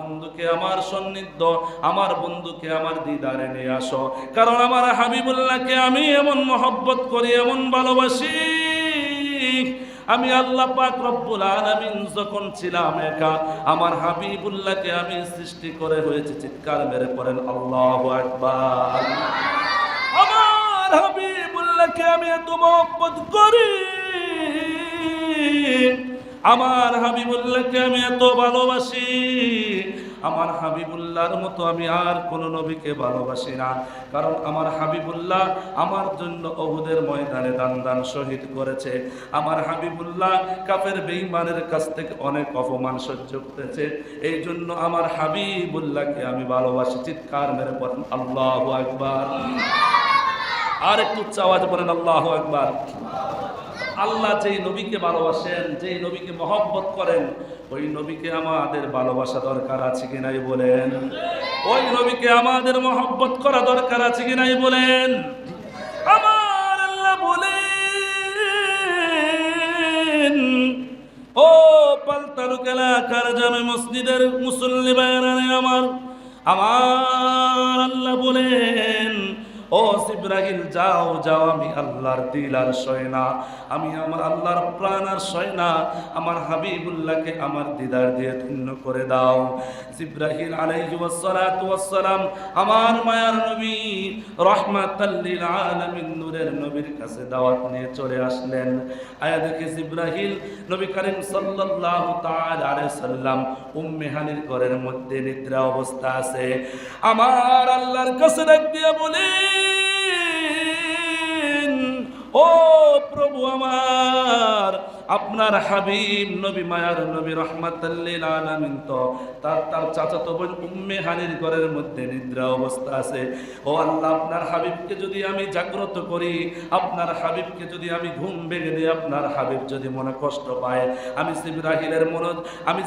বন্ধুকে আমার সান্নিধ্য, আমার বন্ধুকে আমার দিদারে নিয়ে আসো। কারণ আমার হাবিবুল্লাহকে আমি এমন মহব্বত করি, এমন ভালোবাসি। আমি আল্লাহ পাক রব্বুল আলামিন যখন ছিলাম একা, আমার হাবিবুল্লাহকে আমি সৃষ্টি করে হয়েছে। চিৎকার মেরে পড়েন আল্লাহু আকবার। আমার হাবিবুল্লাহকে আমি এত মহব্বত করি, আমার হাবিবুল্লাহকে আমি এত ভালোবাসি। আমার হাবিবুল্লাহর মতো আমি আর কোন নবীকে ভালোবাসি না। কারণ আমার হাবিবুল্লাহ আমার জন্য উহুদের ময়দানে দান শহীদ করেছে। আমার হাবিবুল্লাহ কাফের বেঈমানের কাছ থেকে অনেক অপমান সহ্য করেছে। এই জন্য আমার হাবিবুল্লাহকে আমি ভালোবাসি। চিৎকার মেরে পড়েন আল্লাহু আকবার। আর একটু উচ্চ আওয়াজে বলেন আল্লাহু আকবার। আল্লাহ যেই নবীকে ভালোবাসেন, যেই নবীকে মহব্বত করেন, ওই নবীকে আমাদের ভালোবাসা দরকার আছে কি নাই বলেন? ওই নবীকে আমাদের মহব্বত করা দরকার আছে কি নাই বলেন? আমার আল্লাহ বলেন, ও পালতালুক এলাকার জামে মসজিদের মুসল্লি ভাইরা আমার আল্লাহ বলেন, ও জিবরাইল যাও যাও, আমি আল্লাহর দিল আর সয় না, আমি আমার আল্লাহর প্রাণ আর সয় না, আমার হাবিবুল্লাহকে আমার দিদার দিয়ে ধন্য করে দাও। জিবরাইল আলাইহি ওয়াসসালাতু ওয়াসসালাম আমার মায়ার নবী রাহমাতাল লিল আলামিন নূরের নবীর কাছে দাওয়াত নিয়ে চলে আসলেন। আয়া দেখে জিবরাইল নবী করিম সাল্লাল্লাহু তাআলা আলাইহি সাল্লাম উম্মে হানির ঘরের মধ্যে নিদ্রা অবস্থা আছে। আমার আল্লাহর কাছে ডাক দিয়ে বলে, ও প্রভু আমার, আপনার হাবিব নবী মায়ার নবী রাহমাতাল লিল আলামিন তো তার চাচাতো বোন উম্মে হানির ঘরের মধ্যে নিদ্রা অবস্থা আছে। ও আল্লাহ, আপনার হাবিবকে যদি আমি জাগ্রত করি, আপনার হাবিবকে যদি আমি ঘুম ভেঙে দিই, আপনার হাবিব যদি মনে কষ্ট পায়, আমি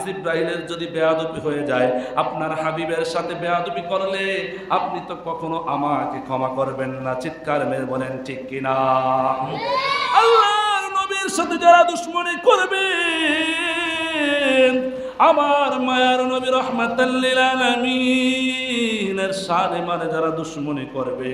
জিবরাইলের যদি বেয়াদবি হয়ে যায়, আপনার হাবিবের সাথে বেয়াদবি করলে আপনি তো কখনো আমাকে ক্ষমা করবেন না। চিৎকার মেরে বলেন ঠিক কিনা? আল্লাহর নবীর সাথে যারা দুশমনী করবে, আমার মায়ার নবী রাহমাতাল লিল আলামিনের শানে মানে যারা দুশমনী করবে,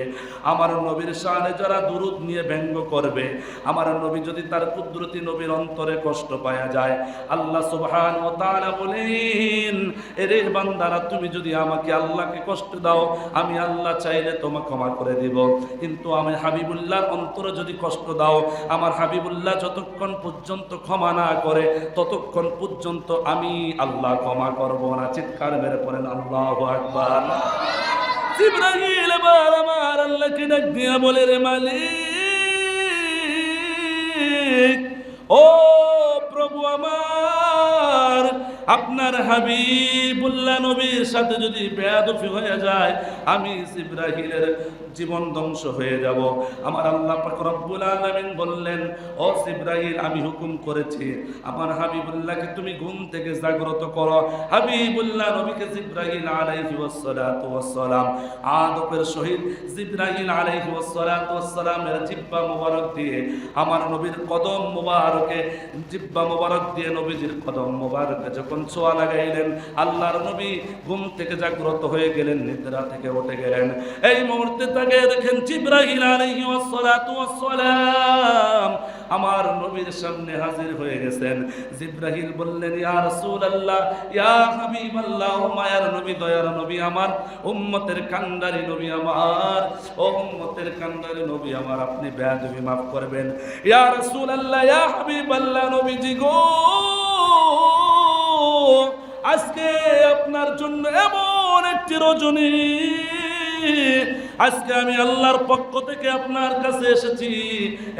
আমার নবীর শানে যারা দুরূদ নিয়ে ব্যঙ্গ করবে, আমার নবী যদি তার কুদরতি নবীর অন্তরে কষ্ট পাওয়া যায়, আল্লাহ সুবহানাহু ওয়া তাআলা বলেন, এরে বান্দারা, তুমি যদি আমাকে আল্লাহকে কষ্ট দাও, আমি আল্লাহ চাইলে তোমাকে ক্ষমা করে দিব। কিন্তু আমি হাবিবুল্লাহর অন্তরে যদি কষ্ট দাও, আমার হাবিবুল্লাহ যতক্ষণ পর্যন্ত ক্ষমা না করে, ততক্ষণ পর্যন্ত আমি আল্লাহ ক্ষমা করব না। চিৎকার মেরে পড়েন আল্লাহু আকবার। জিবরাইল এবার আমার আল্লাহকে ডাক দিয়া বলে, রে মালিক, ও প্রভু আমার, আপনার হাবিবুল্লাহ নবীর সাথে যদি বেয়াদবি হয়ে যায়, আমি জিবরাইলের জীবন ধ্বংস হয়ে যাব। আমার আল্লাহ পাক রব্বুল আলামিন বললেন, ও জিবরাইল, আমি হুকুম করেছি আমার হাবিবুল্লাহকে তুমি ঘুম থেকে জাগ্রত করো। হাবিবুল্লাহ নবীকে জিবরাইল আলাইহি ওয়াসসালাতু ওয়াসসালাম আদবের সহিত জিবরাইল আলাইহি ওয়াসসালাতু ওয়াসসালামের জিহ্বা মোবারক দিয়ে আমার নবীর কদম মোবারকে, জিহ্বা মোবারক দিয়ে নবীজির কদম মোবারকে যখন ছোঁয়া লাগাইলেন, আল্লাহর নবী ঘুম থেকে জাগ্রত হয়ে গেলেন, নিদ্রা থেকে উঠে গেলেন। এই মুহূর্তে তাকে দেখেন জিবরাইল আলাইহি ওয়াসসালাতু ওয়াসসালাম আমার নবীর সামনে হাজির হয়ে গেছেন। জিবরাইল বললেন, ইয়া রাসূলুল্লাহ, ইয়া হাবিবাল্লাহ, ও মায়ার নবী, দয়ার নবী আমার, উম্মতের কান্ডারি নবী আমার, ও উম্মতের কান্ডারি নবী আমার, আপনি বেয়াদবি মাফ করবেন। ইয়া রাসূলুল্লাহ, ইয়া হাবিবাল্লাহ, নবীজি গো, আজকে আপনার জন্য এমন একটি রজনী, আজকে আমি আল্লাহর পক্ষ থেকে আপনার কাছে এসেছি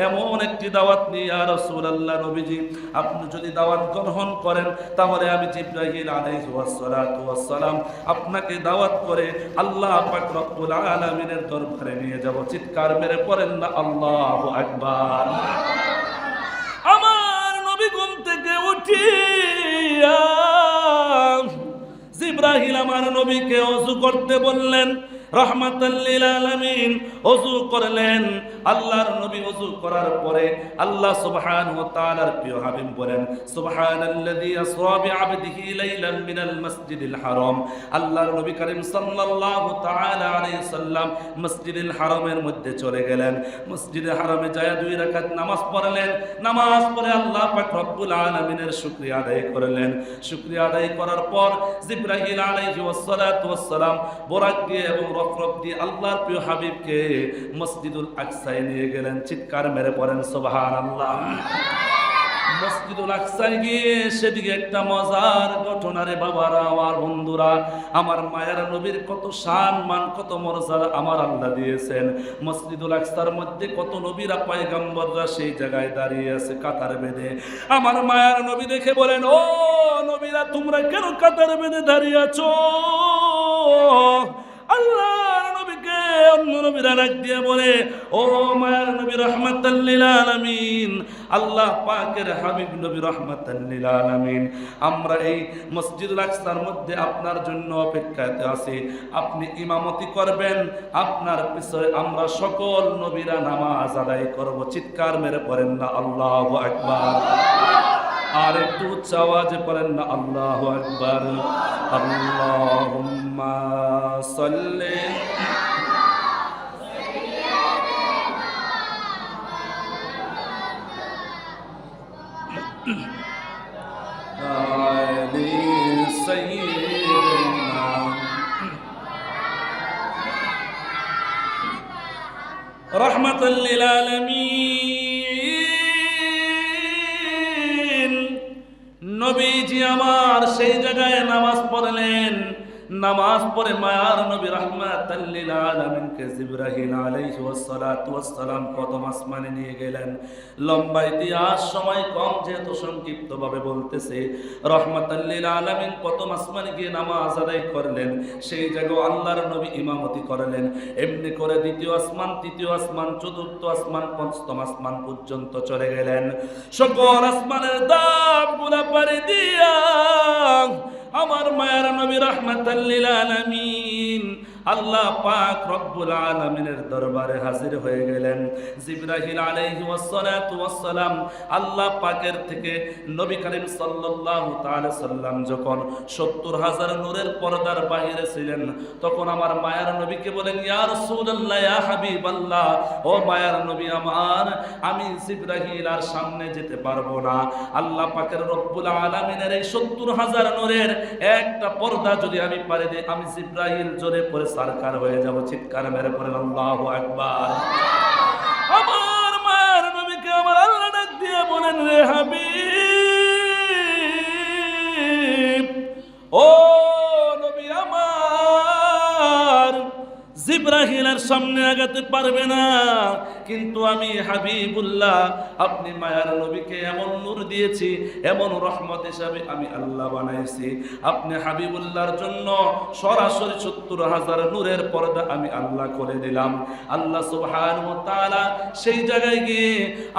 এমন একটি দাওয়াত নিয়ে। ইয়া রাসূলুল্লাহ, নবীজি আপনি যদি দাওয়াত গ্রহণ করেন, তাহলে আমি জিবরাইল আলাইহিস সালাতু ওয়াস সালাম আপনাকে দাওয়াত করে আল্লাহ পাক রব্বুল আলামিনের দরবারে নিয়ে যাব। চিৎকার মেরে পড়েন না আল্লাহু আকবার। আমার নবী ঘুম থেকে উঠিয়া জিবরাইল আমার নবীকে ওযু করতে বললেন। রাহমাতাল লিল আলামিন ওযু করলেন। আল্লাহর নবী ওযু করার পরে আল্লাহ সুবহানাহু ওয়া তাআলার প্রিয় হাবিব বলেন, সুবহানাল্লাযী আসরা বিআবদিহি লাইলান মিনাল মাসজিদিল হারাম। আল্লাহর নবী করিম সাল্লাল্লাহু তাআলা আলাইহি সাল্লাম মসজিদুল হারামের মধ্যে চলে গেলেন। মসজিদে হারামে যায় 2 রাকাত নামাজ পড়লেন। নামাজ পড়ে আল্লাহ পাক রব্বুল আলামিনের শুকরিয়া আদায় করলেন। শুকরিয়া আদায় করার পর জিবরাইল আলাইহি ওয়াসসালাতু ওয়াসসালাম বোরাক দিয়ে এবং রফরফ দিয়ে আল্লাহর প্রিয় হাবিবকে মসজিদুল আকসায় নিয়ে গেলেন। চিৎকার মেরে পড়েন সুবহানাল্লাহ। মসজিদুল আকসায় গিয়ে সেদিকে একটা মজার ঘটনা রে বাবারা, আমার বন্ধুরা, আমার মায়ের নবীর কত সম্মান, কত মর্যাদা আমার আল্লাহ দিয়েছেন। মসজিদুল আকসার মধ্যে কত নবীরা পয়গম্বররা সেই জায়গায় দাঁড়িয়ে আছে কাতার বেঁধে। আমার মায়ের নবী দেখে বলেন, ও নবীরা তোমরা কেন কাতার বেঁধে দাঁড়িয়ে আছো? আল্লাহর নবীকে অন্য নবীরা ডাক দিয়ে বলে, ও মায়ের নবী রাহমাতাল লিল আলামিন, আল্লাহ পাকের হাবিব নবী রাহমাতাল লিল আলামিন, আমরা এই মসজিদুল আকসার মধ্যে আপনার জন্য অপেক্ষাতে আছি। আপনি ইমামতি করবেন, আপনার পিছনে আমরা সকল নবীরা নামাজ আদায় করব। চিৎকার মেরে পড়েন না আল্লাহু আকবার। আর একটু উচ্চ আওয়াজে পড়েন না আল্লাহু আকবার। আল্লাহুম্মা সাল্লি আলি সাইয়্যিদিনা রাহমাতাল লিল আলামিন। নবীজি আমার সেই জায়গায় নামাজ পড়লেন। নামাজ পড়ে মায়ার নবী রাহমাতাল লিল আলামিনকে জিবরাইল আলাইহি ওয়াসসালাতু ওয়াসসালাম প্রথম আসমানে নিয়ে গেলেন। লম্বা ইতিহাস, সময় কম যেহেতু সংক্ষিপ্ত ভাবে বলতেছে। রাহমাতাল লিল আলামিন প্রথম আসমানে গিয়ে নামাজ আদায় করলেন। সেই জায়গায় আল্লাহর নবী ইমামতি করলেন। এমনি করে দ্বিতীয় আসমান, তৃতীয় আসমান, চতুর্থ আসমান, পঞ্চম আসমান পর্যন্ত চলে গেলেন। সকল আসমানের ধাপগুলা পাড়ি দিয়া আমার মায়ের নবী রাহমাতাল লিল আলামিন আল্লাহ পাক রব্বুল আলামিনের দরবারে হাজির হয়ে গেলেন। জিবরাইল আলাইহি ওয়াসসালাতু ওয়াসসালাম আল্লাহ পাকের থেকে নবী করিম সাল্লাল্লাহু তাআলা সাল্লাম যখন ৭০,০০০ নূরের পর্দার বাইরে ছিলেন, তখন আমার মায়ের নবীকে বলেন, ইয়া রাসূলুল্লাহ, ইয়া হাবিবাল্লাহ, ও মায়ের নবী আমার, আমি জিবরাইল আর সামনে যেতে পারবো না। আল্লাহ পাকের রব্বুল আলামিনের এই ৭০,০০০ নূরের একটা পর্দা যদি আমি পারে দিই, আমি জিবরাইল জোরে পড়ে সরকার হয়ে যাব। চিৎকার মেরে পড়েন আল্লাহু আকবার। আমার মায়ের নবীকে আমার আল্লাহ ডাক দিয়ে বলেন, রে হাবিব, ও নবী আমার, জিবরাইলের সামনে আগাতে পারবে না, কিন্তু আমি হাবিবুল্লাহ, আপনি মায়ার নবীকে এমন নূর দিয়েছি, এমন রহমত হিসাবে আমি আল্লাহ বানাইছি, আপনি হাবিবুল্লাহর জন্য সরাসরি ৭০,০০০ নূরের পর্দা আমি আল্লাহ করে দিলাম। আল্লাহ সুবহানাহু ওয়া তাআলা সেই জায়গায় গিয়ে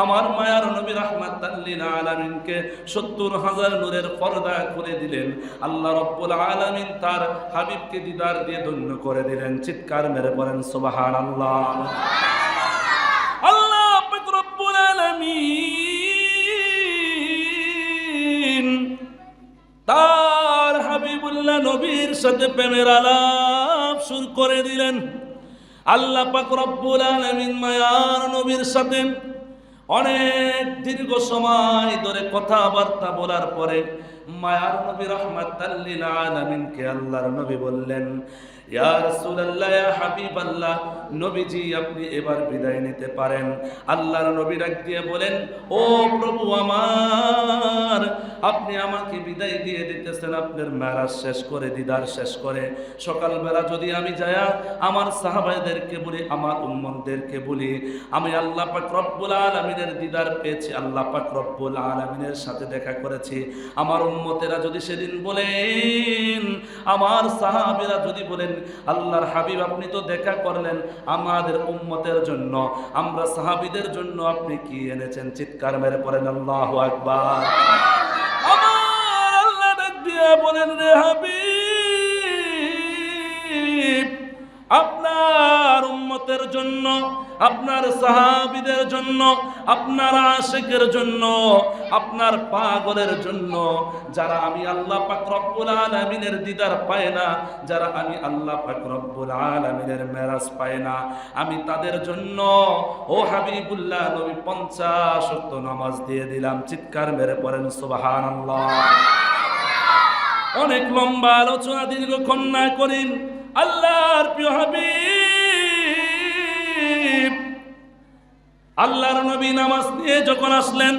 আমার মায়ার নবী রাহমাতাল লিল আলামিনকে ৭০,০০০ নূরের পর্দা করে দিলেন। আল্লাহ রব্বুল আলামিন তার হাবিবকে দিদার দিয়ে ধন্য করে দিলেন। চিৎকার মেরে পড়েন সুবহানাল্লাহ। আল্লাহ পাক রব্বুল আলামিন তার হাবিবুল্লাহ নবীর সাথে প্রেমের আলাপ শুরু করে দিলেন। আল্লাহ পাক রব্বুল আলামিন মায়ার নবীর সাথে অনেক দীর্ঘ সময় ধরে কথাবার্তা বলার পরে মায়ার নবী রাহমাতাল লিল আলামিনকে আল্লাহর নবী বললেন, ইয়া রাসূলুল্লাহ, ইয়া হাবিবাল্লাহ, নবীজি আপনি এবার বিদায় নিতে পারেন। আল্লাহর নবী ডাক দিয়ে বলেন, ও প্রভু আমার, আপনি আমাকে বিদায় দিয়ে দিতেছেন আপনার মেরাজ শেষ করে, দিদার শেষ করে। সকালবেলা যদি আমি যায়া আমার সাহাবাদেরকে বলি, আমার উম্মতদেরকে বলি, আমি আল্লাহ পাক রব্বুল আলামিনের দিদার পেয়েছি, আল্লাহ পাক রব্বুল আলামিনের সাথে দেখা করেছি। আমার উম্মতেরা যদি সেদিন বলেন, আমার সাহাবীরা যদি বলেন, আল্লাহর হাবিব আপনি তো দেখা করলেন আমাদের উম্মতের জন্য, আমরা সাহাবীদের জন্য আপনি কি এনেছেন? চিৎকার মেরে পড়েন আল্লাহু আকবার। আমার আল্লাহ ডাক দিয়ে বলেন, রে হাবিব, আপনার জন্য, আপনার সাহাবীদের জন্য, আপনার আশিকের জন্য, আপনার পাগলের জন্য, যারা আমি আল্লাহ পাক রব্বুল আলামিনের দিদার পায় না, যারা আমি আল্লাহ পাক রব্বুল আলামিনের মেরাজ পায় না, আমি তাদের জন্য ও হাবিবুল্লাহ নবী 50 ওয়াক্ত নামাজ দিয়ে দিলাম। চিৎকার মেরে পড়েন সুবহানাল্লাহ। অনেক লম্বা আলোচনা দীর্ঘক্ষণ না করি, আল্লাহর প্রিয় হাবিব আল্লাহর নবী নামাজ নিয়ে যখন আসলেন,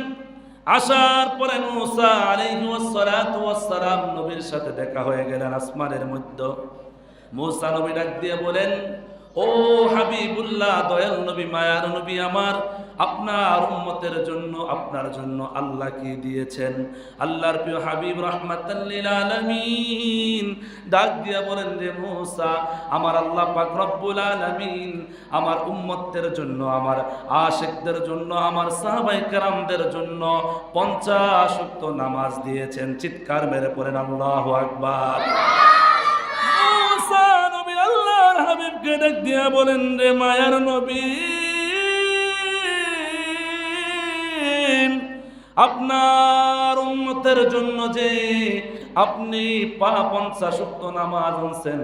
আসার পরে মুসা আলাইহিস সালাতু ওয়াস সালাম নবীর সাথে দেখা হয়ে গেলেন আসমানের মধ্যে। মুসা নবী ডাক দিয়ে বলেন, ও হাবিবুল্লাহ, দয়াল নবী, মায়ার নবী আমার, আপনার উম্মতের জন্য, আপনার জন্য আল্লাহ কি দিয়েছেন? আল্লাহর প্রিয় হাবিব রাহমাতাল লিল আলামিন ডাক দিয়া বলেন, রে মুসা, আমার আল্লাহ পাক রব্বুল আলামিন আমার উম্মতের জন্য, আমার আশিকদের জন্য, আমার সাহাবায়ে কেরামদের জন্য 50 ওয়াক্ত নামাজ দিয়েছেন। চিৎকার মেরে পড়েন আল্লাহু আকবার। মুসা নবী আল্লাহর হাবিবকে ডাক দিয়া বলেন, রে মায়ার নবী, আপনার উম্মতের জন্য যে আপনি 50 ওয়াক্ত নামাজ আনছেন,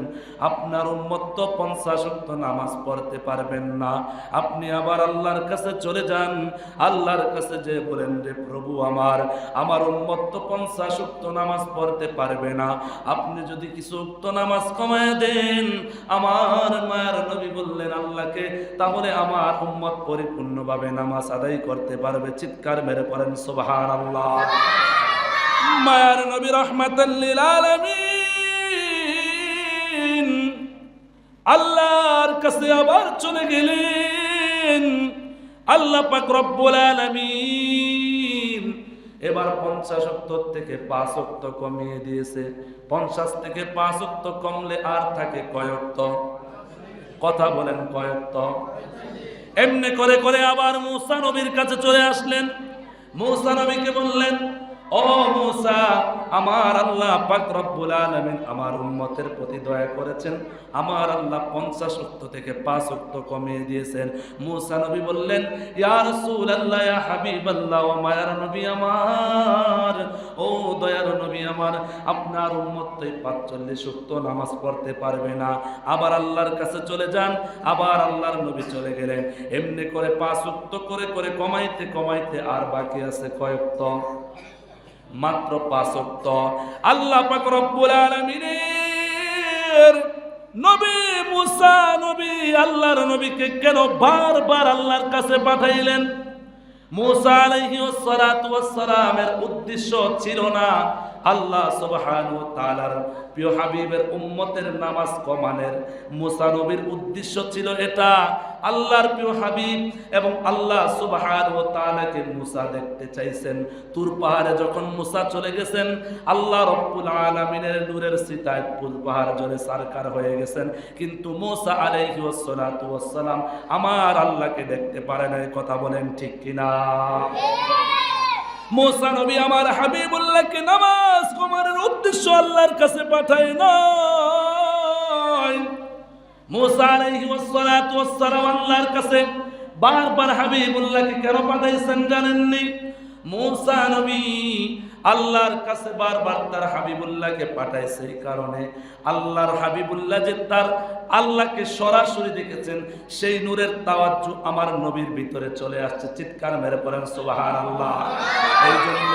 আপনার উম্মত তো 50 ওয়াক্ত নামাজ পড়তে পারবেন না। আপনি আবার আল্লাহর কাছে চলে যান, আল্লাহর কাছে যে বলেন, রে প্রভু আমার উম্মত তো 50 ওয়াক্ত নামাজ পড়তে পারবে না, আপনি যদি কিছু ওয়াক্ত নামাজ কমায় দেন। আমার মায়ের নবী বললেন আল্লাহকে, তাহলে আমার উম্মত পরিপূর্ণভাবে নামাজ আদায় করতে পারবে। চিৎকার মেরে পড়েন সুবহানাল্লাহ। মায়ার নবী রাহমাতাল লিল আলামিন আল্লাহর কাছে আবার চলে গেলেন। আল্লাহ পাক রব্বুল আলামিন এবার 50 ওয়াক্ত থেকে 5 ওয়াক্ত কমিয়ে দিয়েছে। 50 থেকে 5 ওয়াক্ত কমলে আর থাকে কয় ওয়াক্ত? কথা বলেন, কয় ওয়াক্ত? এমনি করে করে আবার মুসা নবীর কাছে চলে আসলেন। মুসা নবীকে বললেন, ও মুসা, আমার আল্লাহ পাক রব্বুল আলামিন আমার উম্মতের প্রতি দয়া করেছেন, আমার আল্লাহ 50 ওয়াক্ত থেকে 5 ওয়াক্ত কমিয়ে দিয়েছেন। মুসা নবী বললেন, ইয়া রাসূলুল্লাহ, ইয়া হাবিবাল্লাহ, ও মায়ার নবী আমার, ও দয়ার নবী আমার, আপনার উম্মত তো 45 ওয়াক্ত নামাজ পড়তে পারবে না। আবার আল্লাহর কাছে চলে যান। আবার আল্লাহর নবী চলে গেলেন। এমনি করে 5 ওয়াক্ত করে করে কমাইতে কমাইতে আর বাকি আছে কয় ওয়াক্ত? মাত্র 5 ওয়াক্ত। আল্লাহ পাক রব্বুল আলামিনের নবী মুসা নবী আল্লাহর নবীকে কেন বারবার আল্লাহর কাছে পাঠাইলেন? মুসা আলাইহিস সালাতু ওয়াস সালামের উদ্দেশ্য ছিল না আল্লাহ সুবহানাহু ওয়া তাআলার প্রিয় হাবিবের উম্মতের নামাজ কমানোর। মুসা নবীর উদ্দেশ্য ছিল এটা, আল্লাহর প্রিয় হাবিব এবং আল্লাহ সুবহানাহু ওয়া তাআলাকে মুসা দেখতে চাইছেন। তুর পাহাড়ে যখন মুসা চলে গেছেন, আল্লাহ রব্বুল আলামিনের নূরের সিতায় তুর পাহাড় জলে সারকার হয়ে গেছেন, কিন্তু মুসা আলাইহিস সালাতু ওয়াস সালাম আমার আল্লাহকে দেখতে পারেন। এই কথা বলেন ঠিক কিনা? মুসা নবী আমার হাবিবুল্লাহকে নামাজ কমানোর উদ্দেশ্য আল্লাহর কাছে পাঠায় নাই। মুসা আলাইহিস সালাতু ওয়াস সালাম আল্লাহর কাছে বারবার হাবিবুল্লাহকে কেন পাঠাইছেন জানেননি? মুসা নবী আল্লাহর কাছে বারবার তার হাবিবুল্লাহকে পাঠাইছে এই কারণে, আল্লাহর হাবিবুল্লাহ যে তার আল্লাহকে সরাসরি দেখেছেন, সেই নূরের তাওয়াজ্জু আমার নবীর ভিতরে চলে আসছে। চিৎকার মেরে পড়েন সুবহানাল্লাহ। এই জন্য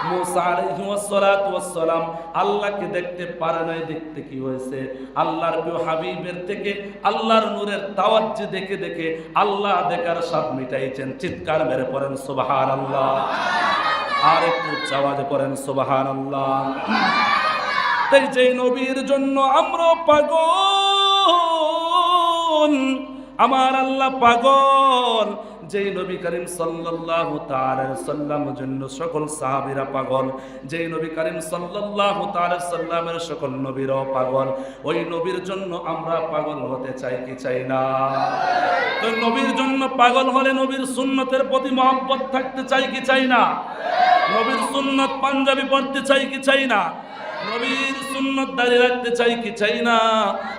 মুসা আলাইহিস সালাতু ওয়াস সালাম আল্লাহকে দেখতে পারে নাই। দেখতে কি হয়েছে? আল্লাহর প্রিয় হাবিবের থেকে আল্লাহর নূরের তাওয়াজ্জু দেখে দেখে আল্লাহ দেখার স্বাদ মিটাইছেন। চিৎকার মেরে পড়েন সুবহানাল্লাহ। আর একটু আওয়াজে পড়েন সুবহানাল্লাহ। তাই যে নবীর জন্য আমরা পাগল, আমার আল্লাহ পাগল, যেই নবী করিম সাল্লাল্লাহু তাআলা আলাইহি সাল্লামের জন্য সকল সাহাবীরা পাগল, যেই নবী করিম সাল্লাল্লাহু তাআলা আলাইহি সাল্লামের সকল নবীরাও পাগল, ওই নবীর জন্য আমরা পাগল হতে চাই কি চাই না? তো নবীর জন্য পাগল হলে নবীর সুন্নতের প্রতি মহব্বত থাকতে চাই কি চাই না? নবীর সুন্নত পাঞ্জাবি পড়তে চাই কি চাই না? নবীর সুন্নত দাঁড়িয়ে রাখতে চাই কি চাই না?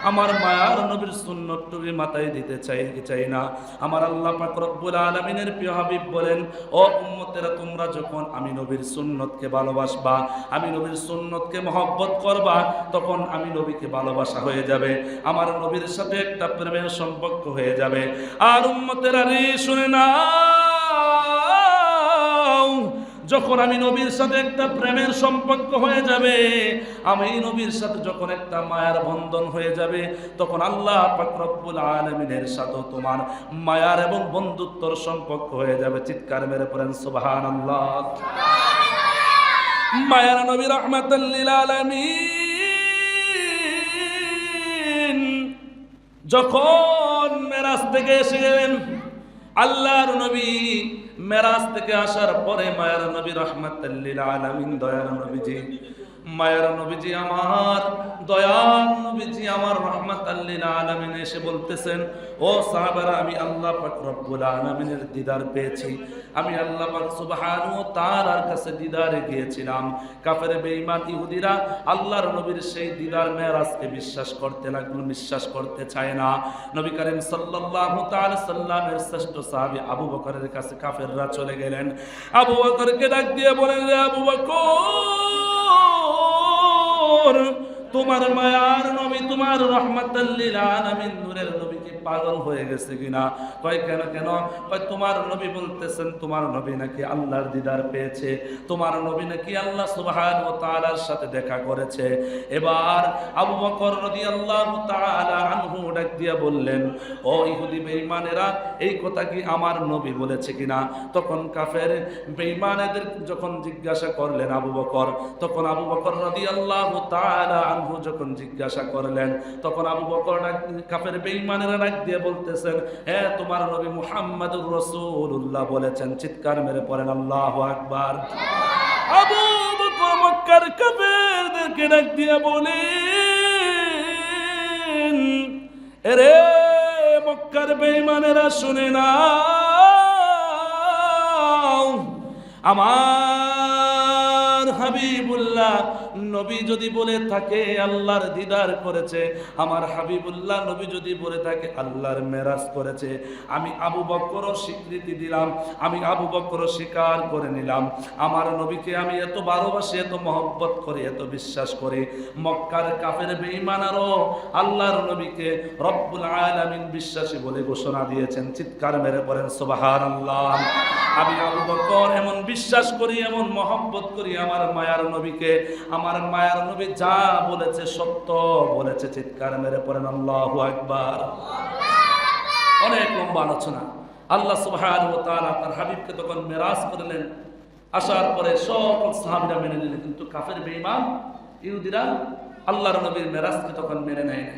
আমার মায়ার নবীর সুন্নত টুপি মাথায় দিতে চাই কি চাই না? আমার আল্লাহ পাক রব্বুল আলামিনের প্রিয় হাবিব বলেন, ও উম্মতেরা, তোমরা যখন আমি নবীর সুন্নতকে ভালোবাসবা, আমি নবীর সুন্নতকে মহব্বত করবা, তখন আমি নবীকে ভালোবাসা হয়ে যাবে, আমার নবীর সাথে একটা প্রেমের সম্পর্ক হয়ে যাবে। আর উম্মতেরা রে, শুনে না, যখন আমি নবীর সাথে একটা প্রেমের সম্পর্ক হয়ে যাবে, আমি নবীর সাথে যখন একটা মায়ার বন্ধন হয়ে যাবে, তখন আল্লাহ পাক রব্বুল আলামিনের সাথে তোমার মায়ার এবং বন্ধুত্বর সম্পর্ক হয়ে যাবে। চিৎকার মেরে পড়েন সুবহানাল্লাহ। মায়ার নবী রাহমাতাল লিল আলামিন যখন মেরাজ থেকে এসে গেলেন, আল্লাহর নবী মেরাজ থেকে আসার পরে মায়ার নবী রাহমাতাল লিল আলামিন, দয়ার নবীজি, মায়ার নবীজি, আমার দয়াল নবীজি, আমার রাহমাতাল লিল আলামিন এসে বলতেছেন, ও সাহাবারা, আমি আল্লাহ পাক রব্বুল আলামিনের দিদার পেয়েছি। আমি আল্লাহ পাক সুবহানাহু ওয়া তাআলার কাছে দিদারে গিয়েছিলাম। কাফের বেঈমান ইহুদিরা আল্লাহর নবীর সেই দিদার মেরাজকে বিশ্বাস করতে লাগলো, বিশ্বাস করতে চায় না। নবী করিম সাল্লাল্লাহু তাআলা সাল্লামের শ্রেষ্ঠ সাহাবী আবু বকরের কাছে কাফেররা চলে গেলেন। আবু বকরকে ডাক দিয়ে বলেন, রে আবু বকর, তোমার মায়ার নবী, তোমার রাহমাতাল লিল আলামিন নূরের নবী কি পাগল হয়ে গেছে কিনা? কয় কেন কেন? কয় তোমার নবী বলতেছেন তোমার নবী নাকি আল্লাহর দিদার পেয়েছে, তোমার নবী নাকি আল্লাহ সুবহানাহু ওয়া তাআলার সাথে দেখা করেছে। এবার আবু বকর রাদিয়াল্লাহু তাআলা আনহু ডাক দিয়ে বললেন, ও ইহুদি বেঈমানেরা, এই কথা কি আমার নবী বলেছে কিনা? তখন কাফের বেঈমানেদের যখন জিজ্ঞাসা করলেন আবু বকর, তখন আবু বকর রাদিয়াল্লাহু তাআলা আনহু যখন জিজ্ঞাসা করলেন, তখন আবু বকর কাফের বেঈমানেরা ডাক দিয়ে বলতেছেন, হ্যাঁ, তোমার নবী মুহাম্মদুর রাসূলুল্লাহ বলেছেন। চিৎকার মেরে পড়েন আল্লাহু আকবার। আবু বকর মক্কার কাফেরদেরকে ডাক দিয়ে বলেন, এরে মক্কার বেঈমানেরা, শুনে নাও, আমার হাবিবুল্লাহ নবী যদি বলে থাকে আল্লাহর দিদার করেছে, আমার হাবিবুল্লাহ নবী যদি বলে থাকে আল্লাহর মেরাজ করেছে, আমি আবু বকরও স্বীকৃতি দিলাম, আমি আবু বকরও স্বীকার করে নিলাম। আমার নবীকে আমি এত ভালোবাসি, এত মহব্বত করি, এত বিশ্বাস করি, মক্কার কাফের বেঈমানরাও আল্লাহর নবীকে রব্বুল আলামিন বিশ্বাসী বলে ঘোষণা দিয়েছেন। চিৎকার মেরে পড়েন সুবহানাল্লাহ। আমি আবু বকর এমন বিশ্বাস করি, এমন মহব্বত করি আমার মায়ার নবীকে, আমার মায়ার নবী যা বলেছে সত্য বলেছে। চিৎকার মেরে পড়েন আল্লাহু আকবার। অনেক লম্বা আলোচনা। আল্লাহ সুবহানাহু ওয়া তাআলা তার হাবিবকে তখন মেরাজ করলেন, আসার পরে সকল সাহাবীরা মেনে নিলেন, কিন্তু কাফের বেঈমান ইহুদিরা আল্লাহর নবীর মেরাজকে তখন মেনে নেয় না।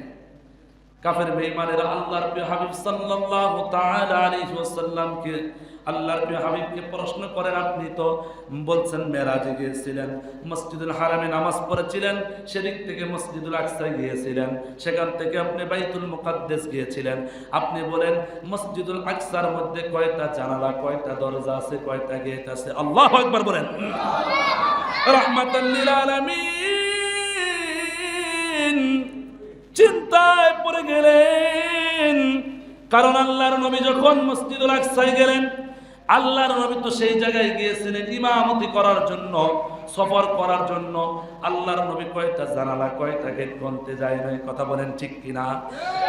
কাফের বেঈমানেরা আল্লাহর প্রিয় হাবিব সাল্লাল্লাহু তাআলা আলাইহি ওয়াসাল্লামকে, আল্লাহর প্রিয় হাবিবকে প্রশ্ন করেন, আপনি তো বলছেন মেরাজে গিয়েছিলেন, মসজিদুল হারামে নামাজ পড়েছিলেন, সেদিক থেকে মসজিদুল আকসায় গিয়েছিলেন, সেখান থেকে আপনি বাইতুল মুকাদ্দাস গিয়েছিলেন, আপনি বলেন মসজিদুল আকসার মধ্যে কয়টা জানালা, কয়টা দরজা আছে, কয়টা গেট আছে? আল্লাহু আকবার বলেন। রাহমাতাল লিল আলামিন চিন্তায় পড়ে গেলেন, কারণ আল্লাহর নবী যখন মসজিদুল আকসায় গেলেন, আল্লাহর নবী তো সেই জায়গায় গিয়েছিলেন ইমামতি করার জন্য, সফর করার জন্য। আল্লাহর নবী কয়টা জানালা, কয়টা গেট গণতে যায় নাই, কথা বলেন ঠিক কিনা?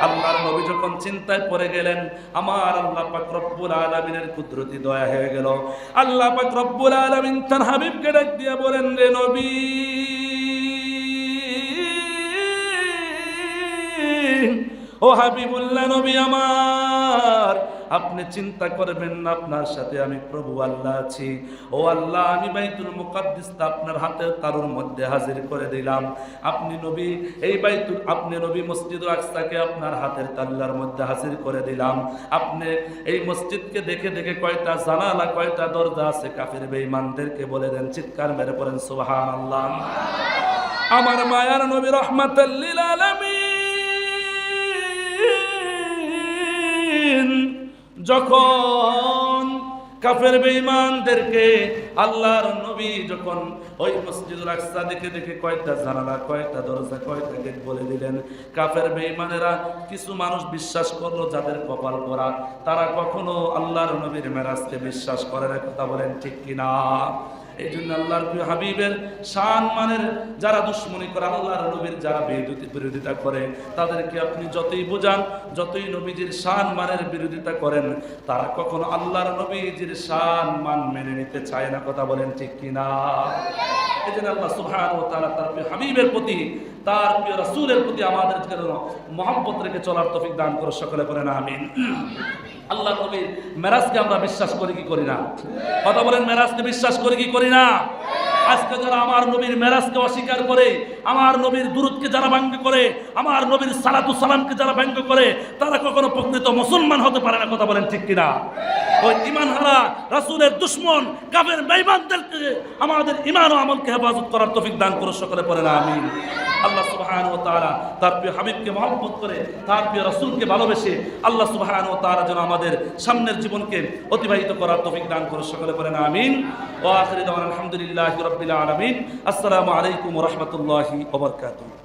আল্লাহর নবী যখন চিন্তায় পড়ে গেলেন, আমার আল্লাহ পাক রব্বুল আলামিনের কুদরতি দয়া হয়ে গেল। আল্লাহ পাক রব্বুল আলামিন তার হাবিবকে ডাক দিয়ে বলেন, রে নবী, ও হাবিবুল্লাহ নবী আমার, আপনি চিন্তা করবেন না, আপনার সাথে আমি প্রভু আল্লাহ আছি। ও আল্লাহ, আমি বাইতুল মুকাদ্দাসটা আপনার হাতের তালুর মধ্যে হাজির করে দিলাম। আপনি নবী আপনি নবী মসজিদুল আকসাকে আপনার হাতের তাল্লার মধ্যে হাজির করে দিলাম। আপনি এই মসজিদকে দেখে দেখে কয়টা জানালা, কয়টা দরজা আছে কাফের বেঈমানদেরকে বলে দেন। চিৎকার মেরে পড়েন সুবহানাল্লাহ। আমার মায়ার নবী রাহমাতাল লিল আলামিন যখন কাফের বেঈমানদেরকে আল্লাহর নবী যখন ওই মসজিদুল আকসা দেখে দেখে কয়েকটা জানালা, কয়েকটা দরজা, কয়েকটা গেট বলে দিলেন, কাফের বেঈমানেরা কিছু মানুষ বিশ্বাস করলো যাদের কপাল পোড়া, তারা কখনো আল্লাহর নবীর মেরাজকে বিশ্বাস করে না। কথা বলেন ঠিক কিনা? এই জন্য আল্লাহর প্রিয় হাবিবের সম্মানের যারা দুশ্মনী করে, আল্লাহর নবীর যারা বিরোধিতা করে, তাদেরকে আপনি যতই বোঝান, যতই নবীজির সম্মানের বিরোধিতা করেন, তারা কখনো আল্লাহর নবীজির সম্মান মেনে নিতে চায় না। কথা বলেন ঠিক কিনা? এই জন্য আল্লাহ সুবহানাহু ওয়া তাআলা তার প্রিয় হাবিবের প্রতি, তার প্রিয় রাসূলের প্রতি আমাদের জন্য মহব্বত রেখে চলার তৌফিক দান করো। সকলে বলেন আমিন। আল্লাহ নবীর মেরাজকে আমরা বিশ্বাস করি কি করি না? কথা বলেন, মেরাজকে বিশ্বাস করি কি করি না? আজকে যারা আমার নবীর মেরাজকে অস্বীকার করে, আমার নবীর দুরূদকে যারা ব্যঙ্গ করে, আমার নবীর সালাতু সালামকে যারা ব্যঙ্গ করে, তারা কখনো প্রকৃত মুসলমান হতে পারে না। কথা বলেন ঠিক কিনা? ওই ঈমান হারা রাসূলের দুশমন কাফের বেঈমানদেরকে আমাদের ঈমান ও আমলকে হেফাজত করার তৌফিক দান করো। সকলে পড়েন আমিন। আল্লাহ সুবহানাহু ওয়া তাআলা তার প্রিয় হাবিবকে মহব্বত করে, তার প্রিয় রাসূলকে ভালোবেসে আল্লাহ সুবহানাহু ওয়া তাআলা যেন আমাদের সামনের জীবনকে অতিবাহিত করার তৌফিক দান করো। সকলে পড়েন আমিন। ওয়া আখিরু দাওয়ানা আলহামদুলিল্লাহি রাব্বিল আলামিন। আসসালামু আলাইকুম ওয়া রাহমাতুল্লাহি ওয়া বারাকাতুহু।